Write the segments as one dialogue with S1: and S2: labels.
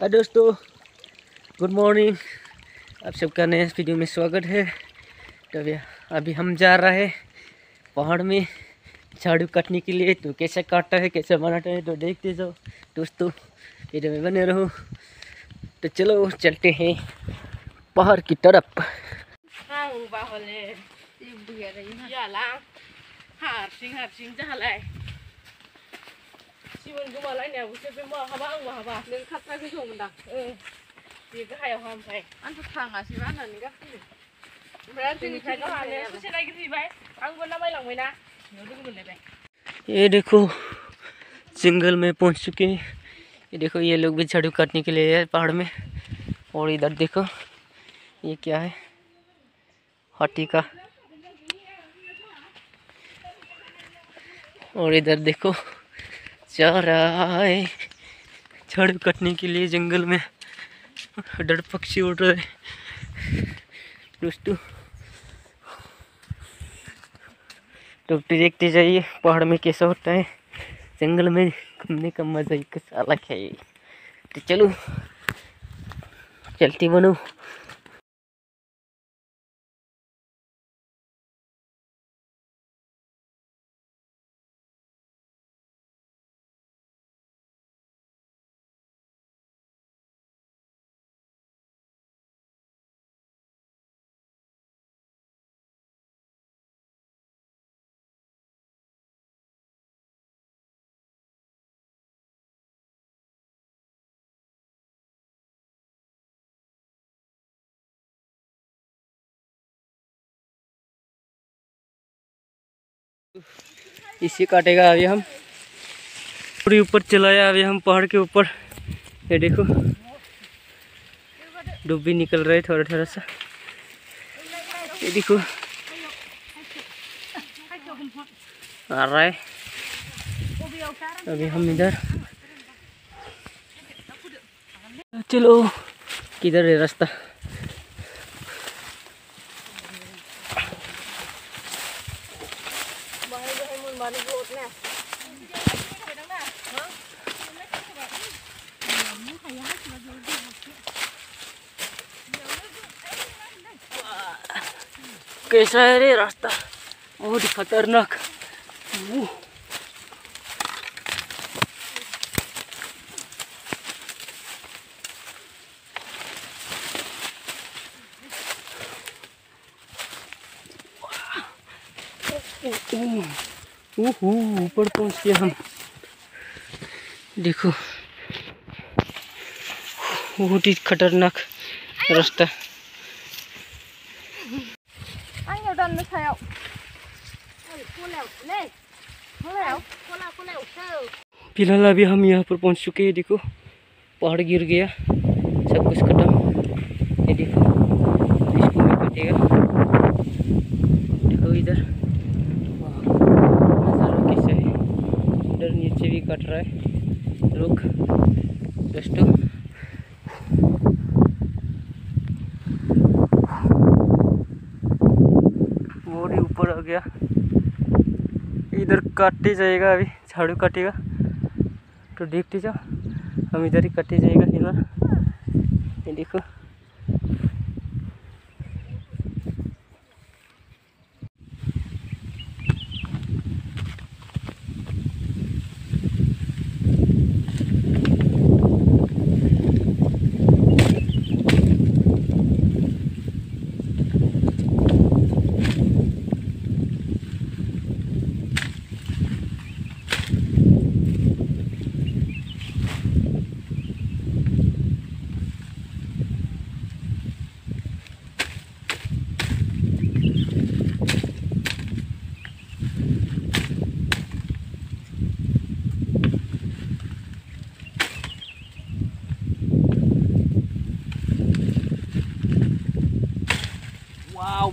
S1: हाय दोस्तों, good morning. आप सबका नए वीडियो में स्वागत है। तो अभी हम जा रहे हैं पहाड़ में झाड़ू काटने के लिए। तो कैसे काटता है, कैसे बनाता है, तो देखते जाओ दोस्तों, वीडियो में बने रहो। तो चलो चलते हैं पहाड़ की तरफ।
S2: Simon gumalai ne buset be ma haba neng khatra ke song dak di ga hayo ham phai an tu thanga si ban nan ga bran tin khai ga ne buset lai gi bai ang go na mai lang mai na no du gun le bai।
S1: ये देखो जंगल में पहुंच चुके हैं। ये देखो ये लोग भी झाड़ू काटने के लिए है पहाड़ में। और इधर देखो ये क्या है, हाथी का। और इधर देखो जा रहा है झाड़ू काटने के लिए जंगल में। डर पक्षी उड़ रहे दोस्तों। तो देखते जाइए पहाड़ में कैसा होता है, जंगल में घूमने का मजा ही कुछ अलग है। तो चलो चलती बनो। इसे काटेगा अभी हम पूरी ऊपर चलाया। अभी हम पहाड़ के ऊपर, ये देखो डूबी निकल रहा है थोड़ा थोड़ा सा। ये देखो आ रहा है। अभी हम इधर, चलो किधर है रास्ता। कैसा है रे रास्ता, बहुत ही खतरनाक। ऊपर पहुंच गए हम। देखो बहुत ही खतरनाक रास्ता। फिलहाल अभी हम यहाँ पर पहुँच चुके हैं। देखो पहाड़ गिर गया, सब कुछ खत्म। ये देखो इसको भी कटेगा। देखो इधर नज़ारा कैसा है, इधर नीचे भी कट रहा है। रुक दोस्तों, और ही ऊपर आ गया। इधर काटे जाएगा, अभी झाड़ू काटेगा। तो देखते जाओ, हम इधर ही काटे जाएगा फिलहाल। ये देखो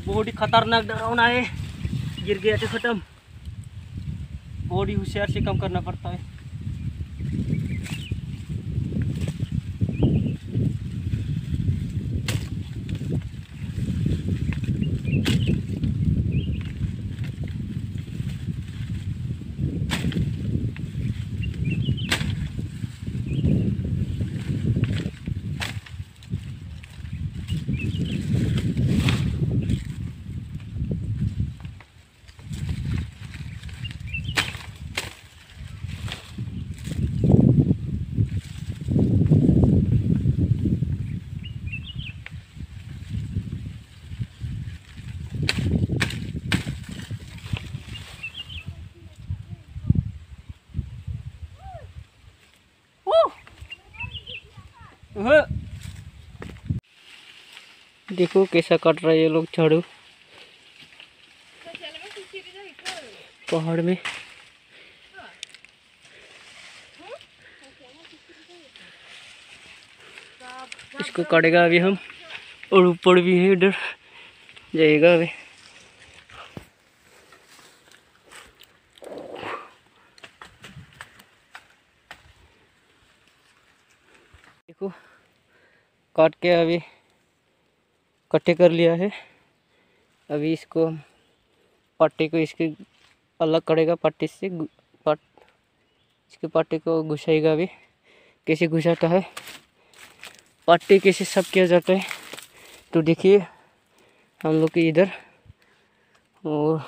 S1: बहुत ही खतरनाक डरावना है। गिर गया तो खत्म। बहुत ही होशियार से काम करना पड़ता है। देखो कैसा काट रहा है ये लोग झाड़ू पहाड़ में। इसको काटेगा अभी हम, और ऊपर भी है, इधर जाएगा अभी। देखो काट के अभी इकट्ठे कर लिया है। अभी इसको पट्टी को इसके अलग करेगा पट्टी से, इसके पट्टी को घुसाएगा। अभी कैसे घुसाता है, पट्टी कैसे सब किया जाता है तो देखिए हम लोग के इधर। और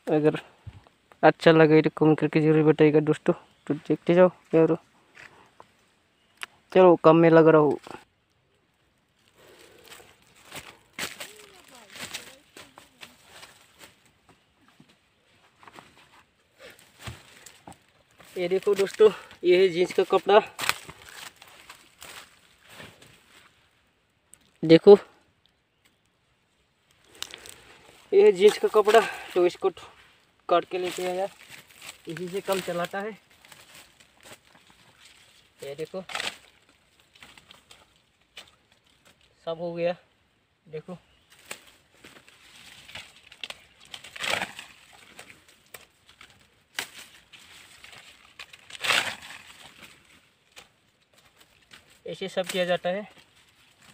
S1: अगर अच्छा लगे तो कमेंट करके जरूर बताइएगा दोस्तों। तो देखते जाओ यार, चलो काम में लग रहा हूँ। ये देखो दोस्तों, ये है जीन्स का कपड़ा। देखो ये है जीन्स का कपड़ा, तो इसको काट के लेके आया, इसी से काम चलाता है। ये देखो सब हो गया, देखो ऐसे सब किया जाता है,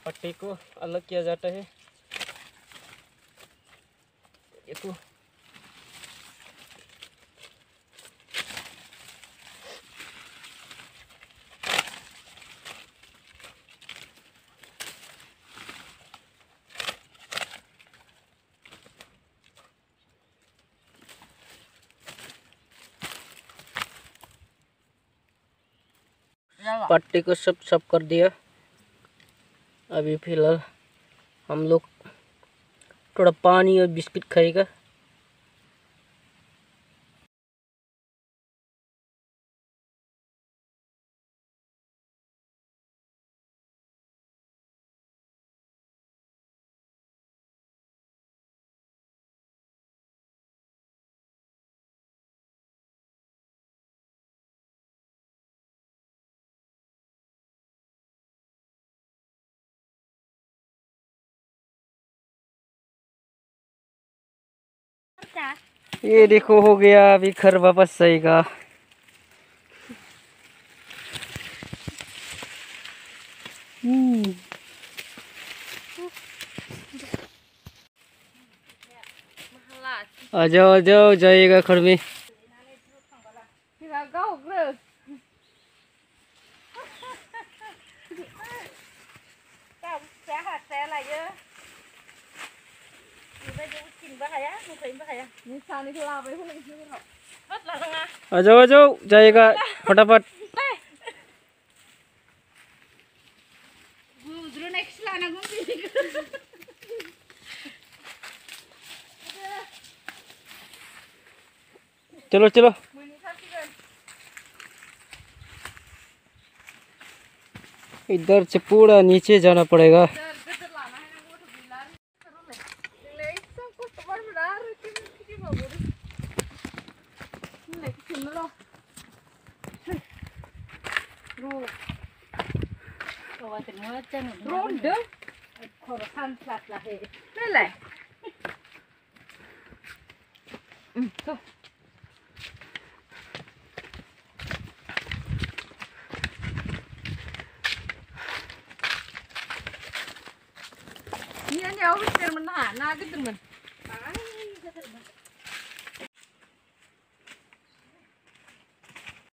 S1: पट्टी को अलग किया जाता है। देखो पट्टी को सब कर दिया। अभी फिलहाल हम लोग थोड़ा पानी और बिस्किट खाएगा। ये देखो हो गया, अभी घर वापस जाएगा। आ जाओ जाइएगा घर में। आ जाओ जाइएगा फटाफट। चलो चलो, इधर से पूरा नीचे जाना पड़ेगा।
S2: Ini hanya awis dari mana? Nah, gitu men.